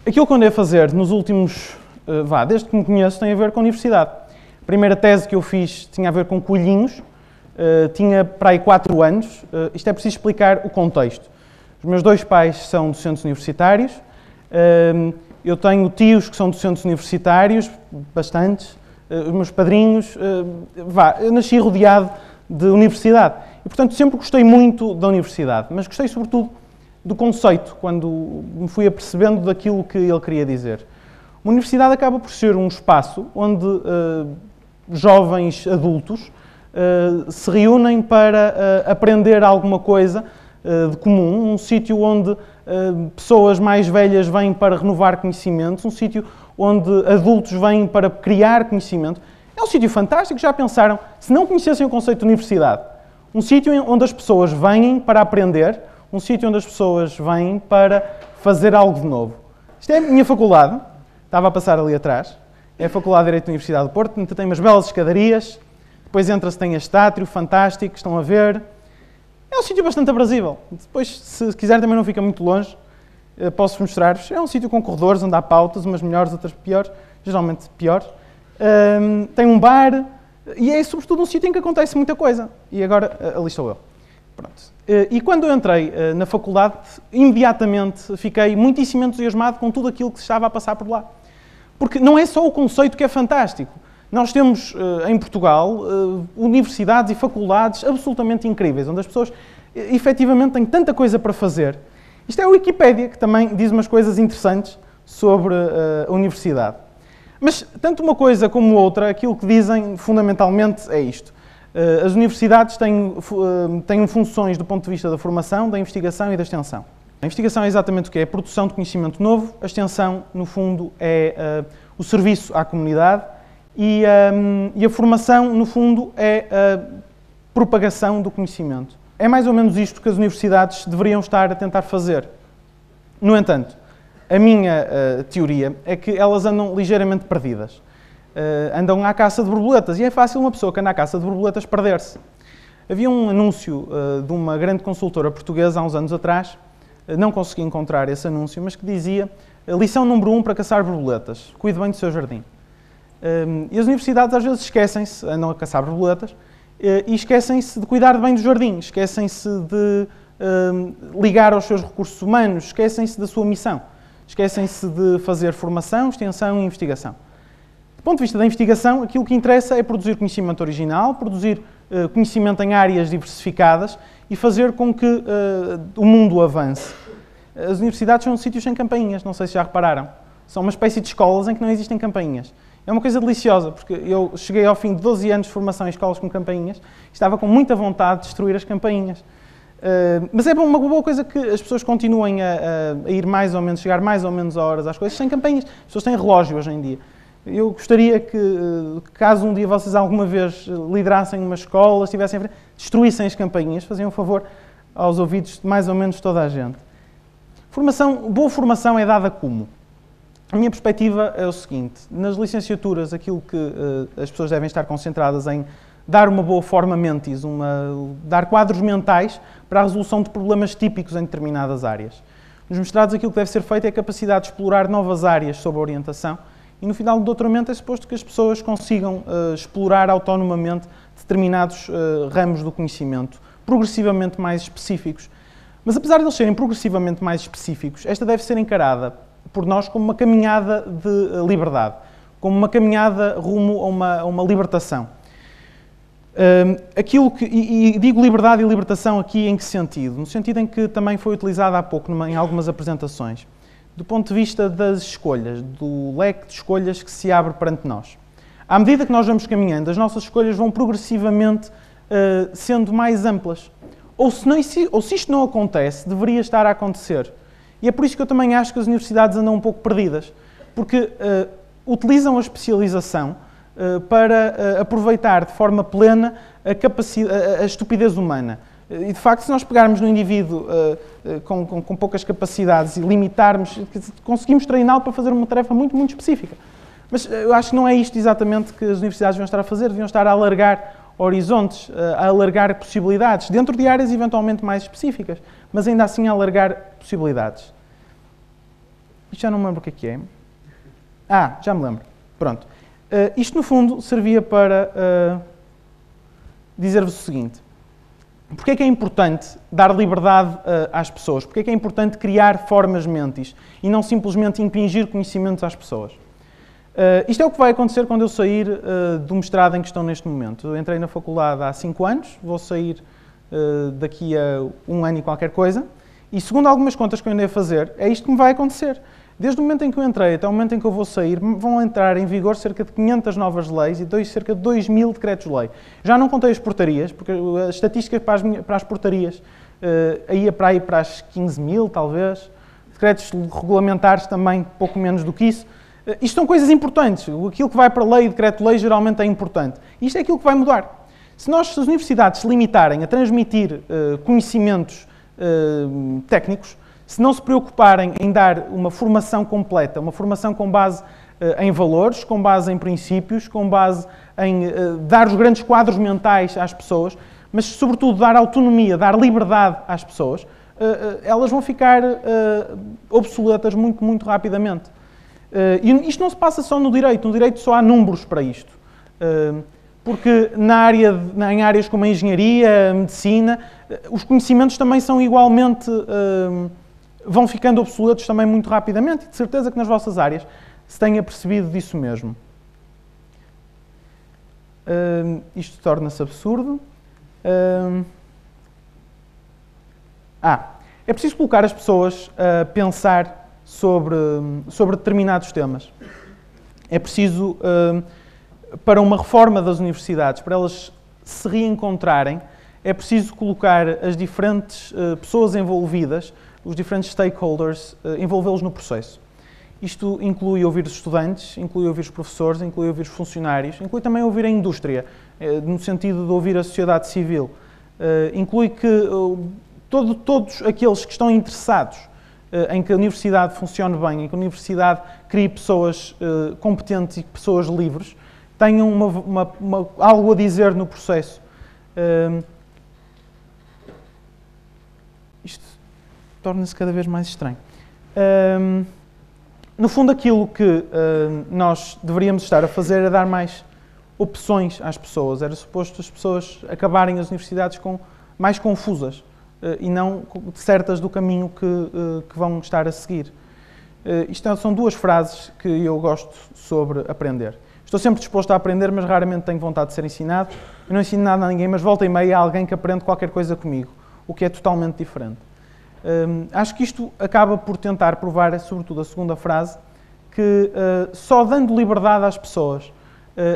Aquilo que eu andei a fazer nos últimos, desde que me conheço, tem a ver com a universidade. A primeira tese que eu fiz tinha a ver com coelhinhos, tinha para aí 4 anos. Isto é preciso explicar o contexto. Os meus 2 pais são docentes universitários, eu tenho tios que são docentes universitários, bastantes, os meus padrinhos, eu nasci rodeado de universidade e, portanto, sempre gostei muito da universidade, mas gostei sobretudo do conceito, quando me fui apercebendo daquilo que ele queria dizer. Uma universidade acaba por ser um espaço onde jovens adultos se reúnem para aprender alguma coisa de comum, um sítio onde pessoas mais velhas vêm para renovar conhecimentos, um sítio onde adultos vêm para criar conhecimento. É um sítio fantástico, já pensaram, se não conhecessem o conceito de universidade, um sítio onde as pessoas vêm para aprender, um sítio onde as pessoas vêm para fazer algo de novo. Isto é a minha faculdade, estava a passar ali atrás, é a Faculdade de Direito da Universidade do Porto, tem umas belas escadarias, depois entra-se, tem este átrio fantástico, estão a ver. É um sítio bastante aprazível. Depois, se quiser, também não fica muito longe, posso mostrar-vos. É um sítio com corredores onde há pautas, umas melhores, outras piores, geralmente piores. Tem um bar e é sobretudo um sítio em que acontece muita coisa. E agora, ali estou eu. Pronto. E quando eu entrei na faculdade, imediatamente fiquei muitíssimo entusiasmado com tudo aquilo que se estava a passar por lá. Porque não é só o conceito que é fantástico. Nós temos em Portugal universidades e faculdades absolutamente incríveis, onde as pessoas efetivamente têm tanta coisa para fazer. Isto é a Wikipédia, que também diz umas coisas interessantes sobre a universidade. Mas tanto uma coisa como outra, aquilo que dizem fundamentalmente é isto. As universidades têm funções do ponto de vista da formação, da investigação e da extensão. A investigação é exatamente o que é? A produção de conhecimento novo, a extensão, no fundo, é o serviço à comunidade e a formação, no fundo, é a propagação do conhecimento. É mais ou menos isto que as universidades deveriam estar a tentar fazer. No entanto, a minha teoria é que elas andam ligeiramente perdidas. Andam à caça de borboletas e é fácil uma pessoa que anda à caça de borboletas perder-se. Havia um anúncio de uma grande consultora portuguesa há uns anos atrás, não consegui encontrar esse anúncio, mas que dizia: lição número 1 para caçar borboletas, cuide bem do seu jardim. E as universidades às vezes esquecem-se, andam a caçar borboletas, e esquecem-se de cuidar bem do jardim, esquecem-se de ligar aos seus recursos humanos, esquecem-se da sua missão, esquecem-se de fazer formação, extensão e investigação. Do ponto de vista da investigação, aquilo que interessa é produzir conhecimento original, produzir conhecimento em áreas diversificadas e fazer com que o mundo avance. As universidades são sítios sem campainhas, não sei se já repararam. São uma espécie de escolas em que não existem campainhas. É uma coisa deliciosa, porque eu cheguei ao fim de 12 anos de formação em escolas com campainhas e estava com muita vontade de destruir as campainhas. Mas é uma boa coisa que as pessoas continuem a ir mais ou menos, chegar mais ou menos a horas às coisas sem campainhas. As pessoas têm relógio hoje em dia. Eu gostaria que, caso um dia vocês alguma vez liderassem uma escola, estivessem em frente, destruíssem as campainhas, faziam um favor aos ouvidos de mais ou menos toda a gente. Boa formação é dada como? A minha perspectiva é o seguinte: nas licenciaturas, aquilo que as pessoas devem estar concentradas em dar uma boa forma mentis, dar quadros mentais para a resolução de problemas típicos em determinadas áreas. Nos mestrados, aquilo que deve ser feito é a capacidade de explorar novas áreas sob a orientação e no final do doutoramento é suposto que as pessoas consigam explorar autonomamente determinados ramos do conhecimento, progressivamente mais específicos. Mas apesar de eles serem progressivamente mais específicos, esta deve ser encarada por nós como uma caminhada de liberdade, como uma caminhada rumo a uma libertação. E digo liberdade e libertação aqui em que sentido? No sentido em que também foi utilizado há pouco em algumas apresentações. Do ponto de vista das escolhas, do leque de escolhas que se abre perante nós. À medida que nós vamos caminhando, as nossas escolhas vão progressivamente sendo mais amplas. Ou se isto não acontece, deveria estar a acontecer. E é por isso que eu também acho que as universidades andam um pouco perdidas, porque utilizam a especialização para aproveitar de forma plena a estupidez humana. E, de facto, se nós pegarmos no indivíduo com poucas capacidades e limitarmos, conseguimos treiná-lo para fazer uma tarefa muito, muito específica. Mas eu acho que não é isto exatamente que as universidades deviam estar a fazer, deviam estar a alargar horizontes, a alargar possibilidades, dentro de áreas eventualmente mais específicas, mas ainda assim a alargar possibilidades. Isto já não me lembro o que é. Ah, já me lembro. Pronto. Isto, no fundo, servia para dizer-vos o seguinte. Porquê é que é importante dar liberdade às pessoas? Porquê é que é importante criar formas mentis e não simplesmente impingir conhecimentos às pessoas? Isto é o que vai acontecer quando eu sair do mestrado em que estou neste momento. Eu entrei na faculdade há 5 anos, vou sair daqui a 1 ano e qualquer coisa, e segundo algumas contas que eu andei a fazer, é isto que me vai acontecer. Desde o momento em que eu entrei até o momento em que eu vou sair, vão entrar em vigor cerca de 500 novas leis e cerca de 2.000 decretos-lei. Já não contei as portarias, porque as estatísticas para as portarias ia para aí para as 15.000, talvez. Decretos regulamentares também, pouco menos do que isso. Isto são coisas importantes. Aquilo que vai para lei e decreto-lei geralmente é importante. Isto é aquilo que vai mudar. Se as universidades se limitarem a transmitir conhecimentos técnicos, se não se preocuparem em dar uma formação completa, uma formação com base em valores, com base em princípios, com base em dar os grandes quadros mentais às pessoas, mas sobretudo dar autonomia, dar liberdade às pessoas, elas vão ficar obsoletas muito, muito rapidamente. E isto não se passa só no direito só há números para isto. Porque em áreas como a engenharia, a medicina, os conhecimentos também são igualmente... vão ficando obsoletos também muito rapidamente, e de certeza que nas vossas áreas se tenha percebido disso mesmo. Isto torna-se absurdo. É preciso colocar as pessoas a pensar sobre determinados temas. É preciso, para uma reforma das universidades, para elas se reencontrarem, é preciso colocar as diferentes pessoas envolvidas, os diferentes stakeholders, envolvê-los no processo. Isto inclui ouvir os estudantes, inclui ouvir os professores, inclui ouvir os funcionários, inclui também ouvir a indústria, no sentido de ouvir a sociedade civil. Inclui que todos aqueles que estão interessados em que a universidade funcione bem, em que a universidade crie pessoas competentes e pessoas livres, tenham algo a dizer no processo. Isto torna-se cada vez mais estranho. No fundo, aquilo que nós deveríamos estar a fazer é dar mais opções às pessoas. Era suposto as pessoas acabarem as universidades mais confusas e não certas do caminho que vão estar a seguir. Isto são 2 frases que eu gosto sobre aprender. Estou sempre disposto a aprender, mas raramente tenho vontade de ser ensinado. Eu não ensino nada a ninguém, mas volta e meia há alguém que aprende qualquer coisa comigo, o que é totalmente diferente. Acho que isto acaba por tentar provar, sobretudo a segunda frase, que só dando liberdade às pessoas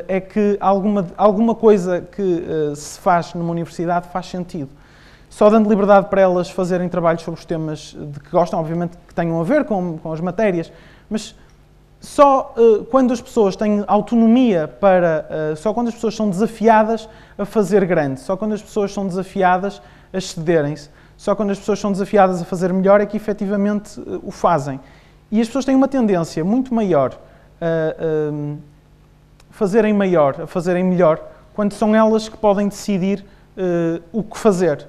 é que alguma coisa que se faz numa universidade faz sentido. Só dando liberdade para elas fazerem trabalhos sobre os temas de que gostam, obviamente que tenham a ver com as matérias, mas só quando as pessoas têm autonomia só quando as pessoas são desafiadas a fazer grande, só quando as pessoas são desafiadas a excederem-se, só quando as pessoas são desafiadas a fazer melhor é que efetivamente o fazem. E as pessoas têm uma tendência muito maior a fazerem melhor, quando são elas que podem decidir o que fazer.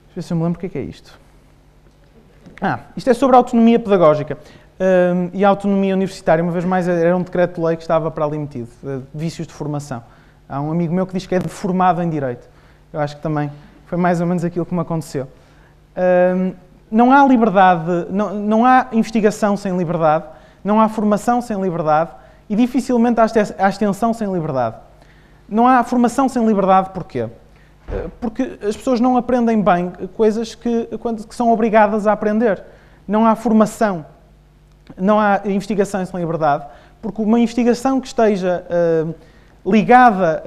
Deixa eu ver se eu me lembro o que é isto. Isto é sobre a autonomia pedagógica e a autonomia universitária. Uma vez mais, era um decreto de lei que estava para ali metido, vícios de formação. Há um amigo meu que diz que é deformado em Direito. Eu acho que também foi mais ou menos aquilo que me aconteceu. Não há liberdade, não há investigação sem liberdade, não há formação sem liberdade e dificilmente há extensão sem liberdade. Não há formação sem liberdade, porquê? Porque as pessoas não aprendem bem coisas que são obrigadas a aprender. Não há formação, não há investigação sem liberdade, porque uma investigação que esteja ligada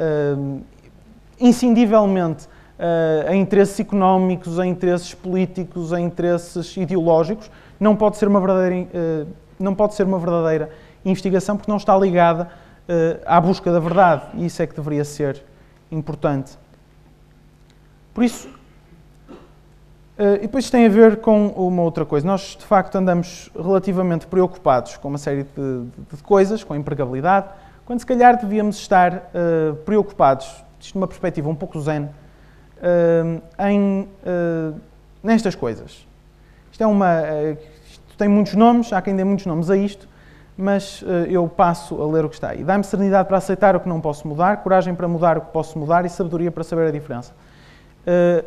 inscindivelmente a interesses económicos, a interesses políticos, a interesses ideológicos, não pode ser uma verdadeira investigação porque não está ligada à busca da verdade. E isso é que deveria ser importante. Por isso, e depois isto tem a ver com uma outra coisa. Nós, de facto, andamos relativamente preocupados com uma série de coisas, com a empregabilidade, quando se calhar devíamos estar preocupados, isto numa perspectiva um pouco zen, nestas coisas. Isto tem muitos nomes, há quem dê muitos nomes a isto, mas eu passo a ler o que está aí. Dá-me serenidade para aceitar o que não posso mudar, coragem para mudar o que posso mudar e sabedoria para saber a diferença.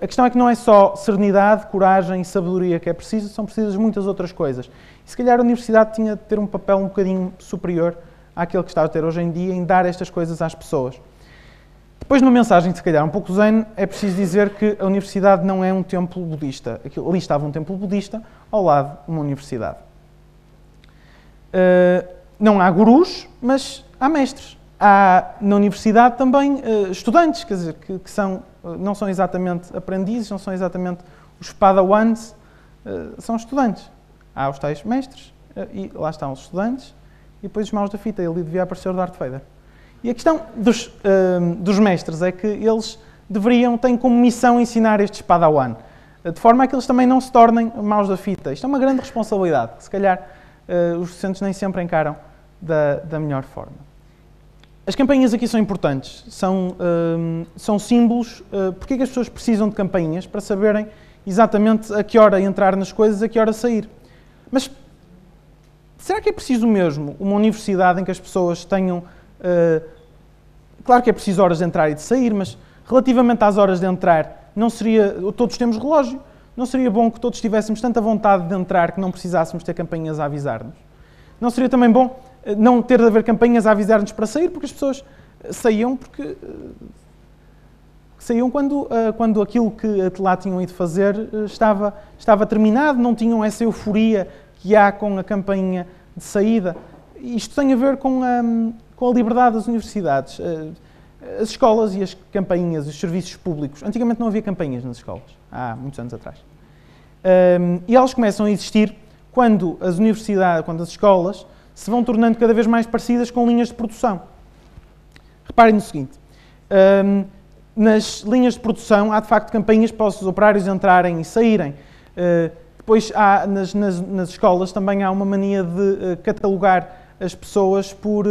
A questão é que não é só serenidade, coragem e sabedoria que é preciso, são precisas muitas outras coisas. E se calhar a universidade tinha de ter um papel um bocadinho superior àquele que está a ter hoje em dia em dar estas coisas às pessoas. Depois, numa mensagem, se calhar um pouco zen, é preciso dizer que a universidade não é um templo budista. Ali estava um templo budista, ao lado de uma universidade. Não há gurus, mas há mestres. Há na universidade também estudantes, quer dizer, que não são exatamente aprendizes, não são exatamente os padawans, são estudantes. Há os tais mestres, e lá estão os estudantes, e depois os maus da fita, ele devia aparecer o Darth Vader. E a questão dos mestres é que eles têm como missão ensinar estes padawan, de forma a que eles também não se tornem maus da fita. Isto é uma grande responsabilidade, que se calhar os docentes nem sempre encaram da melhor forma. As campainhas aqui são importantes, são símbolos. Porque é que as pessoas precisam de campainhas? Para saberem exatamente a que hora entrar nas coisas, a que hora sair. Mas será que é preciso mesmo uma universidade em que as pessoas tenham... claro que é preciso horas de entrar e de sair, mas relativamente às horas de entrar, não seria... Todos temos relógio. Não seria bom que todos tivéssemos tanta vontade de entrar que não precisássemos ter campainhas a avisar-nos? Não seria também bom não ter de haver campanhas a avisar-nos para sair, porque as pessoas saíam quando aquilo que lá tinham ido fazer estava terminado, não tinham essa euforia que há com a campainha de saída. Isto tem a ver com a liberdade das universidades. As escolas e as campainhas, os serviços públicos. Antigamente não havia campainhas nas escolas, há muitos anos atrás. E elas começam a existir quando as universidades, quando as escolas se vão tornando cada vez mais parecidas com linhas de produção. Reparem no seguinte, nas linhas de produção há de facto campainhas para os operários entrarem e saírem. Depois há, nas escolas também há uma mania de catalogar as pessoas por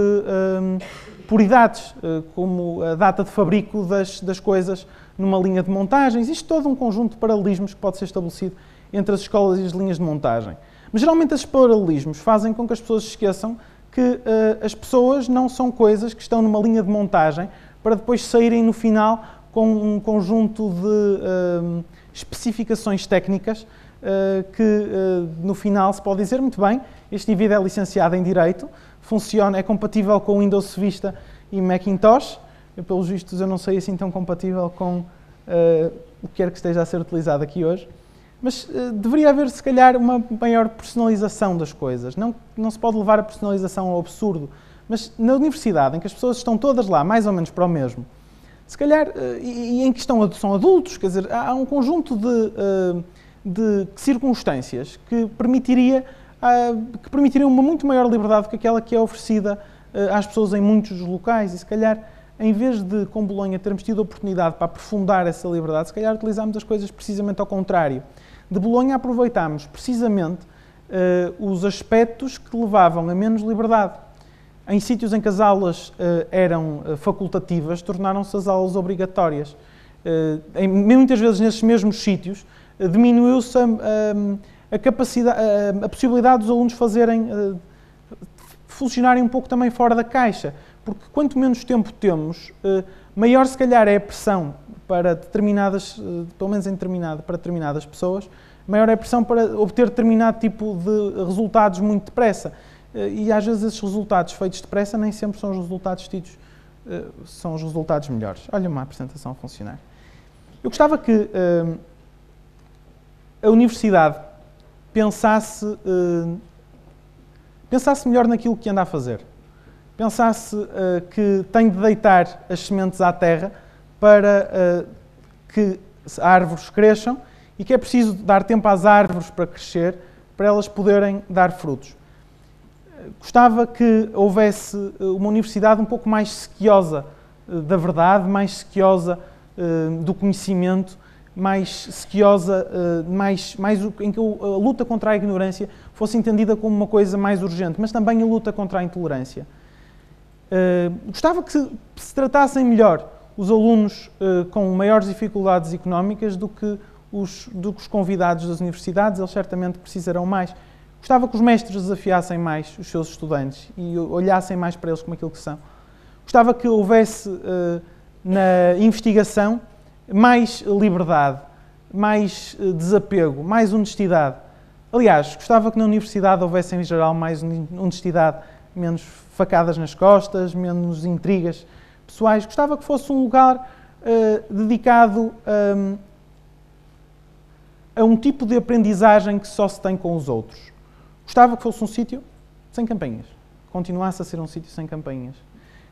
idades, como a data de fabrico das coisas numa linha de montagens. Isto é todo um conjunto de paralelismos que pode ser estabelecido entre as escolas e as linhas de montagem. Mas geralmente esses paralelismos fazem com que as pessoas se esqueçam que as pessoas não são coisas que estão numa linha de montagem para depois saírem no final com um conjunto de especificações técnicas que no final se pode dizer muito bem, este indivíduo é licenciado em Direito, funciona, é compatível com o Windows Vista e Macintosh, pelos vistos eu não sei assim tão compatível com o que quer que esteja a ser utilizado aqui hoje. Mas deveria haver, se calhar, uma maior personalização das coisas. Não se pode levar a personalização ao absurdo. Mas na universidade, em que as pessoas estão todas lá, mais ou menos para o mesmo, se calhar, e em que são adultos, quer dizer, há um conjunto de circunstâncias que permitiriam uma muito maior liberdade do que aquela que é oferecida às pessoas em muitos locais. E se calhar, em vez de, com Bolonha, termos tido a oportunidade para aprofundar essa liberdade, se calhar utilizámos as coisas precisamente ao contrário. De Bolonha aproveitámos precisamente os aspectos que levavam a menos liberdade. Em sítios em que as aulas eram facultativas, tornaram-se as aulas obrigatórias. Muitas vezes nesses mesmos sítios diminuiu-se a possibilidade dos alunos funcionarem um pouco também fora da caixa. Porque quanto menos tempo temos, maior se calhar é a pressão para determinadas, pelo menos para determinadas pessoas, maior é a pressão para obter determinado tipo de resultados muito depressa. E às vezes esses resultados feitos depressa nem sempre são os resultados tidos, são os resultados melhores. Olha uma apresentação a funcionar. Eu gostava que a universidade pensasse melhor naquilo que anda a fazer. Pensasse que tem de deitar as sementes à terra para que as árvores cresçam e que é preciso dar tempo às árvores para crescer, para elas poderem dar frutos. Gostava que houvesse uma universidade um pouco mais sequiosa da verdade, mais sequiosa do conhecimento, mais sequiosa, em que a luta contra a ignorância fosse entendida como uma coisa mais urgente, mas também a luta contra a intolerância. Gostava que se tratassem melhor os alunos com maiores dificuldades económicas do que do que os convidados das universidades, eles certamente precisarão mais. Gostava que os mestres desafiassem mais os seus estudantes e olhassem mais para eles como aquilo que são. Gostava que houvesse na investigação mais liberdade, mais desapego, mais honestidade. Aliás, gostava que na universidade houvesse em geral mais honestidade, menos facadas nas costas, menos intrigas pessoais. Gostava que fosse um lugar dedicado a um tipo de aprendizagem que só se tem com os outros. Gostava que fosse um sítio sem campainhas, continuasse a ser um sítio sem campainhas.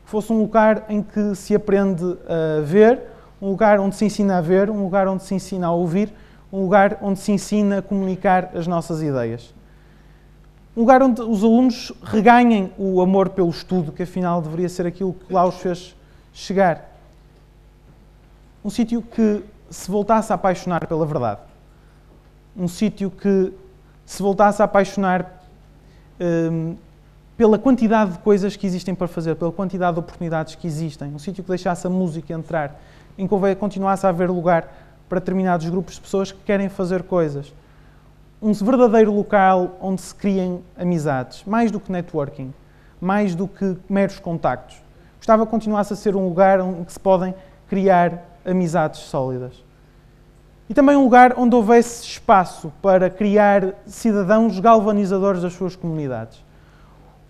Que fosse um lugar em que se aprende a ver, um lugar onde se ensina a ver, um lugar onde se ensina a ouvir, um lugar onde se ensina a comunicar as nossas ideias. Um lugar onde os alunos reganhem o amor pelo estudo, que afinal deveria ser aquilo que lá os fez chegar. Um sítio que se voltasse a apaixonar pela verdade. Um sítio que se voltasse a apaixonar pela quantidade de coisas que existem para fazer, pela quantidade de oportunidades que existem. Um sítio que deixasse a música entrar, em que continuasse a haver lugar para determinados grupos de pessoas que querem fazer coisas. Um verdadeiro local onde se criem amizades, mais do que networking, mais do que meros contactos. Gostava que continuasse a ser um lugar onde se podem criar amizades sólidas. E também um lugar onde houvesse espaço para criar cidadãos galvanizadores das suas comunidades.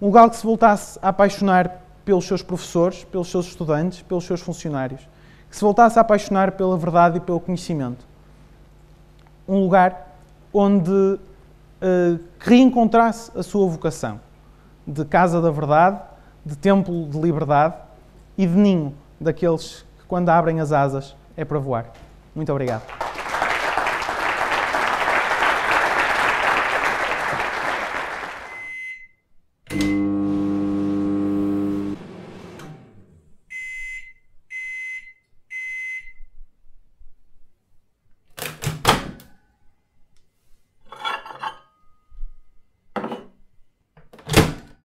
Um lugar que se voltasse a apaixonar pelos seus professores, pelos seus estudantes, pelos seus funcionários. Que se voltasse a apaixonar pela verdade e pelo conhecimento. Um lugar onde reencontrasse a sua vocação de casa da verdade, de templo de liberdade e de ninho daqueles que, quando abrem as asas, é para voar. Muito obrigado.